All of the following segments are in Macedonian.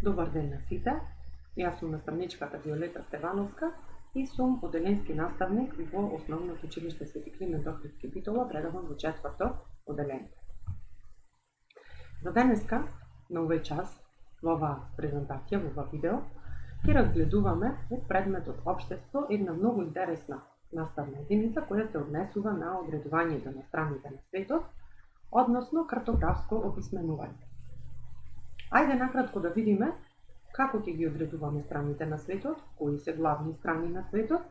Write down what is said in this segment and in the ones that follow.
Добар ден на сите. Јас сум наставничката Виолета Стевановска и сум оделенски наставник во Основното училиште Свети Климент Охридски Битола, предавам во 4-то оделение. За денеска, на овој час, во оваа презентација, во оваа видео, ќе разгледуваме во предметот Општество една многу интересна наставна единица која се однесува на одредувањето на страните на светот, односно картографско описменување. Ајде накратко да видиме како ќе ги одредуваме страните на светот, кои се главни страни на светот,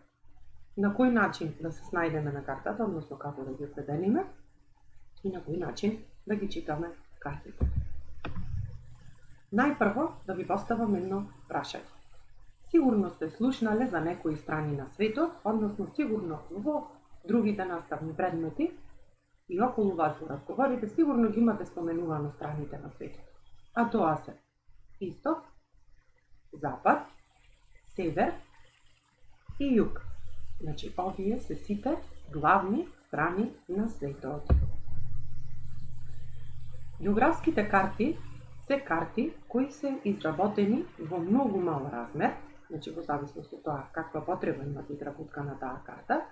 на кој начин да се снајдеме на картата, односно како да ги определиме и на кој начин да ги читаме картите. Најпрво да ви поставам едно прашање. Сигурно сте слушнале за некои страни на светот, односно сигурно во другите наставни предмети и околу вас во разговорите сигурно ги имате споменувано страните на светот. А тоа се Исток, Запад, Север и Југ. Значи, овие се сите главни страни на светот. Географските карти се карти кои се изработени во многу мал размер, значи во зависност од тоа каква потреба има да изработка на таа карта,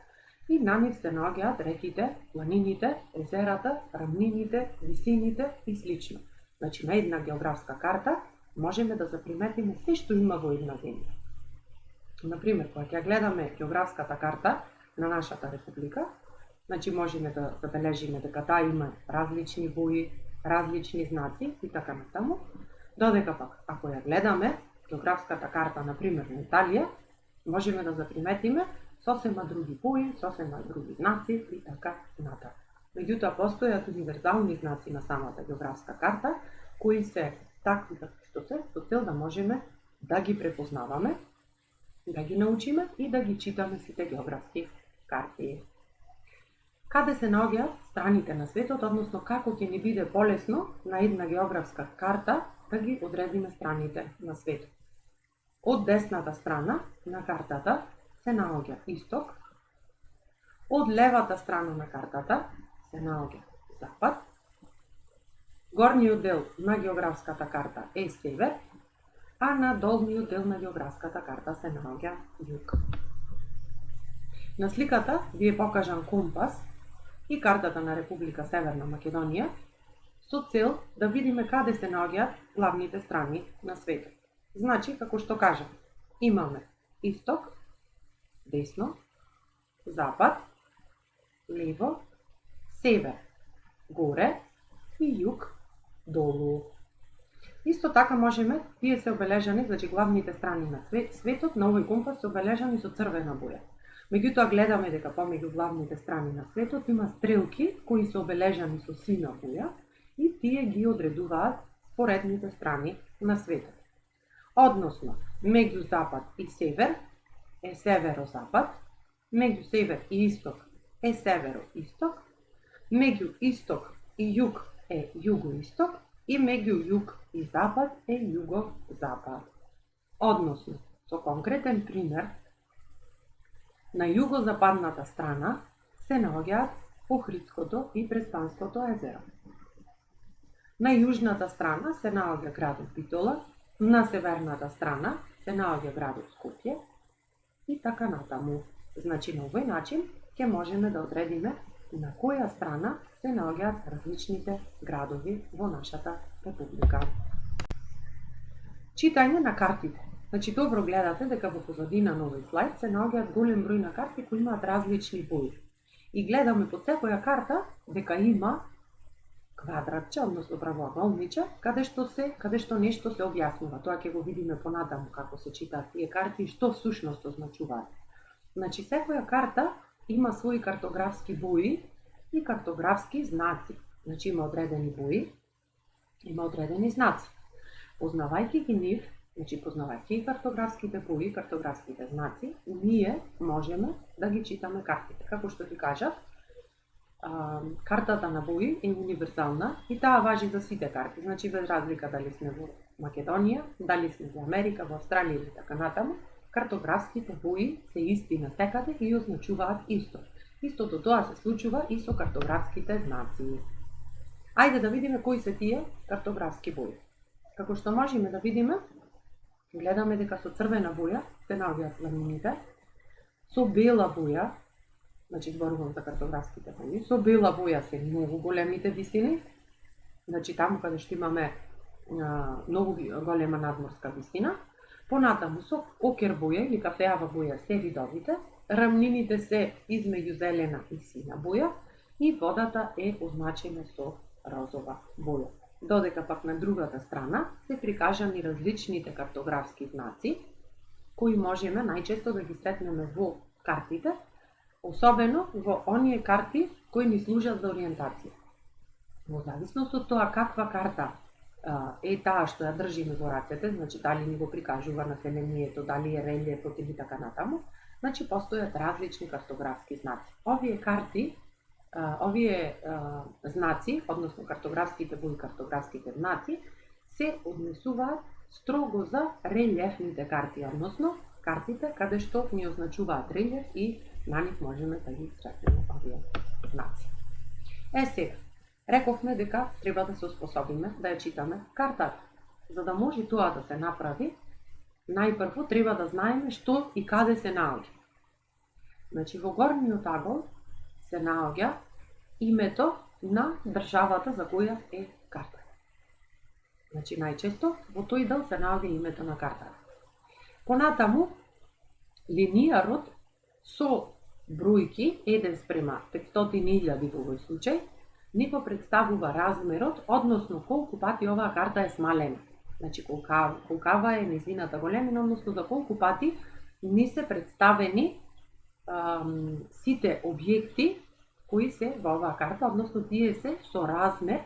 и на нив се наоѓаат реките, планините, езерата, рамнините, висините и слично. Значи, на една географска карта можеме да заприметиме се што има во една земја. Например, кога ќе гледаме географската карта на нашата република, значи можеме да забележиме дека таа има различни бои, различни знаци и така натаму, додека пак, ако ја гледаме географската карта, например, на Италија, можеме да заприметиме сосема други бои, сосема други знаци и така натаму. Меѓутоа, постојат универзални знаци на самата географска карта, кои се такви што се, со цел да можеме да ги препознаваме, да ги научиме и да ги читаме сите географски карти. Каде се наоѓаат страните на светот, односно како ќе ни биде полесно на една географска карта да ги одредиме страните на светот. Од десната страна на картата се наоѓа Исток, од левата страна на картата се наоѓа Запад, горниот дел на географската карта е Север, а на долниот дел на географската карта се наоѓа Југ. На сликата ви е покажан компас и картата на Република Северна Македонија со цел да видиме каде се наоѓаат главните страни на светот. Значи, како што кажам, имаме Исток, десно, Запад, лево, Север, горе и Југ, долу. Исто така можеме, тие се обележани, значи главните страни на светот, на овој компас се обележани со црвена боја. Меѓутоа гледаме дека помеѓу главните страни на светот има стрелки кои се обележани со сина боја и тие ги одредуваат споредните страни на светот. Односно, меѓу Запад и Север е Северо-Запад, меѓу Север и Исток е Северо-Исток, меѓу Исток и Југ е Југо-Исток и меѓу Југ и Запад е Југо-Запад. Односно, со конкретен пример, на југозападната страна се наоѓаат Охридското и Преспанското езеро. На јужната страна се наоѓа градот Битола, на северната страна се наоѓа градот Скопје и така натаму. Значи, на овој начин ќе можеме да одредиме на која страна се наоѓаат различните градови во нашата република. Читање на картите. Значи, добро гледате дека во позадина на овој слайд се наоѓаат голем број на карти кои имаат различни бои. И гледаме под секоја карта дека има квадратче, односно правоаголниче, каде што нешто се објаснува. Тоа ќе го видиме понатаму како се читаат тие карти и што всушност означуваат. Значи, секоја карта има своји картографски бои и картографски знаци. Значи, има одредени бои, има одредени знаци. Познавајќи ги нив, значи познавајќи картографските бои, картографските знаци, ние можеме да ги читаме картите. Како што ви кажав, картата на бои е универзална и таа важи за сите карти. Значи, без разлика дали сме во Македонија, дали сме во Америка, во Австралија или така натаму, картографските бои се исти насекаде и означуваат исто. Истото тоа се случува и со картографските знаци. Ајде да видиме кои се тие картографски бои. Како што можеме да видиме, гледаме дека со црвена боја се наоѓаат планините, со бела боја, значи зборувам за картографските бои, со бела боја се многу големите висини, значи таму каде што имаме многу голема надморска висина, понатаму со окер боја или кафеава боја се видовите, рамнините се измеѓу зелена и сина боја и водата е означена со розова боја. Додека пак на другата страна се прикажани различните картографски знаци, кои можеме најчесто да ги сретнеме во картите, особено во оние карти кои ни служат за ориентација. Во зависност од тоа каква карта е таа што ја држиме во рацете, значи дали ни го прикажува населението, дали е релјефот или така натаму, значи постојат различни картографски знаци. Овие карти, знаци, односно картографските бои, картографските знаци, се однесуваат строго за релјефните карти, односно картите каде што ни означуваат релјеф и на нив можеме да ги сретнеме овие знаци. Сега, рековме дека треба да се оспособиме да ја читаме картата. За да може тоа да се направи, најпрво треба да знаеме што и каде се наоѓа. Значи, во горниот агол се наоѓа името на државата за која е картата. Значи, најчесто во тој дел се наоѓа името на картата. Понатаму, линијарот со бројки 1:500.000 во овој случај, ни го представува размерот, односно колку пати оваа карта е смалена. Значи, колкава е незината големина, односно за колку пати ни се представени сите објекти кои се во оваа карта, односно тие се со размер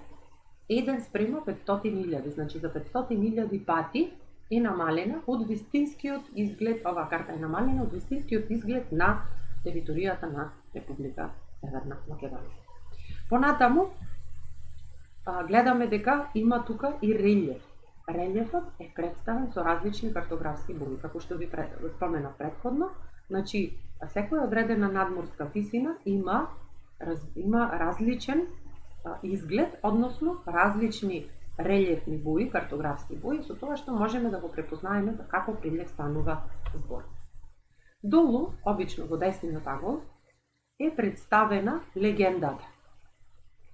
1:500.000, значи за 500.000 пати е намалена од вистинскиот изглед, оваа карта е намалена од вистинскиот изглед на територијата на Република Северна Македонија. Понатаму, гледаме дека има тука и релјеф. Релјефот е представен со различни картографски бои, како што ви споменав претходно. Значи, секоја одредена надморска висина има различен изглед, односно различни релјефни бои, картографски бои, со тоа што можеме да го препознаеме за како прилив станува збор. Долу, обично во десниот агол, е представена легендата.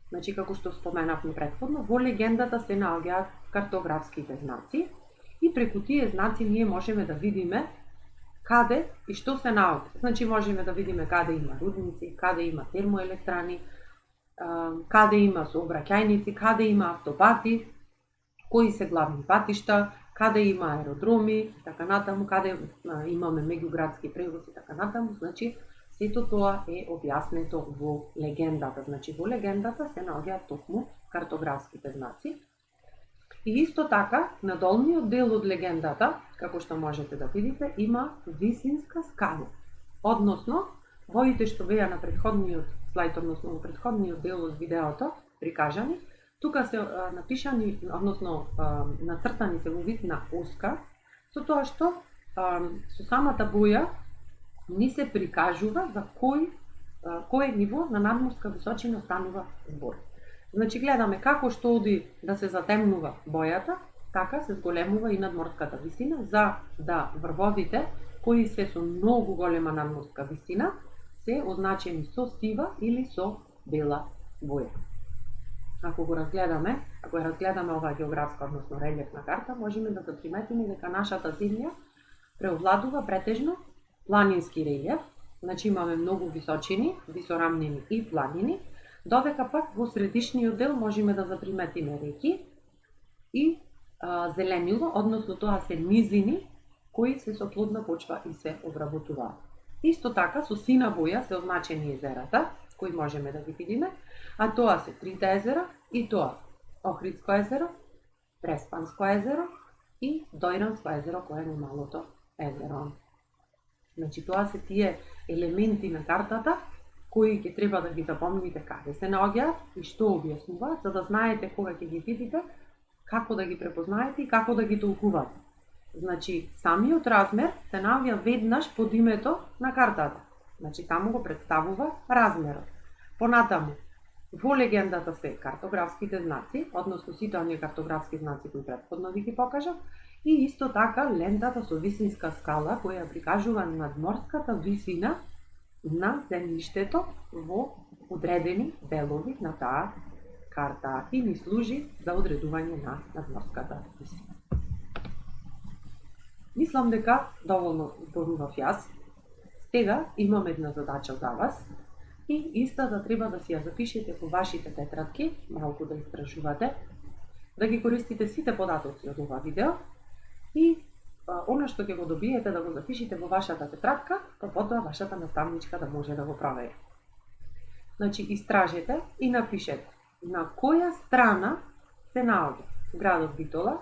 Значи, како што споменавме претходно, во легендата се наоѓаат картографските знаци и преку тие знаци ние можеме да видиме каде и што се наоѓа. Значи, можеме да видиме каде има рудници, каде има термоелектрани, каде има сообраќајници, каде има автопати, кои се главни патишта, каде има аеродроми, така натаму, каде имаме меѓуградски превоз и така натаму. Значи, сето тоа е објаснето во легендата. Значи, во легендата се наоѓаат токму картографските знаци. И исто така, на долниот дел од легендата, како што можете да видите, има висинска скала. Односно, боите што беа на претходниот слайд, односно во претходниот дел од видеото, прикажани, тука се напишани, односно нацртани се во вид на оска, со тоа што со самата боја ни се прикажува за кој ниво на надморска височина станува збор. Значи, гледаме како што оди да се затемнува бојата, така се зголемува и надморската висина, за да врвовите, кои се со многу голема надморска висина, се означени со сива или со бела боја. Ако ја разгледаме оваа географска, односно релјефна карта, можеме да заприметиме дека нашата земја преовладува претежно планински релјеф, значи имаме многу височини, висорамнини и планини, додека пак во средишниот дел можеме да заприметиме реки и зеленило, односно тоа се низини кои се со плодна почва и се обработуваат. Исто така со сина боја се означени езерата, кои можеме да ги видиме, а тоа се трите езера и тоа Охридско езеро, Преспанско езеро и Дојранско езеро, кое е најмалото езеро. Значи, тоа се тие елементи на картата кои ќе треба да ги запомните каде се наоѓаат и што објаснуваат, за да знаете кога ќе ги видите, како да ги препознаете и како да ги толкувате. Значи, самиот размер се наоѓа веднаш под името на картата. Значи, таму го представува размерот. Понатаму, во легендата се картографските знаци, односно сите оние картографски знаци кои претходно ви ги покажав, И исто така лентата со висинска скала која прикажува надморската висина на земјиштето во одредени делови на таа карта и ни служи за одредување на надморската висина. Мислам дека доволно зборував јас. Сега имам една задача за вас и истата треба да си ја запишете во вашите тетрадки, малку да истражувате, да ги користите сите податоци од ова видео и она што ќе го добиете да го запишете во вашата тетрадка, па потоа вашата наставничка да може да го провери. Значи, истражете и напишете на која страна се наоѓа градот Битола,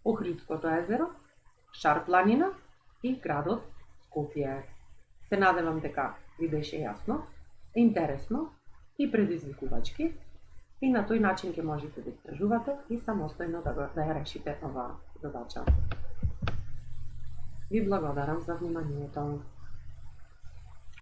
Охридското езеро, Шар планина и градот Скопје. Се надевам дека ви беше јасно, интересно и предизвикувачки и на тој начин ќе можете да истражувате и самостојно да ја решите оваа задача. Ви благодарам за вниманието.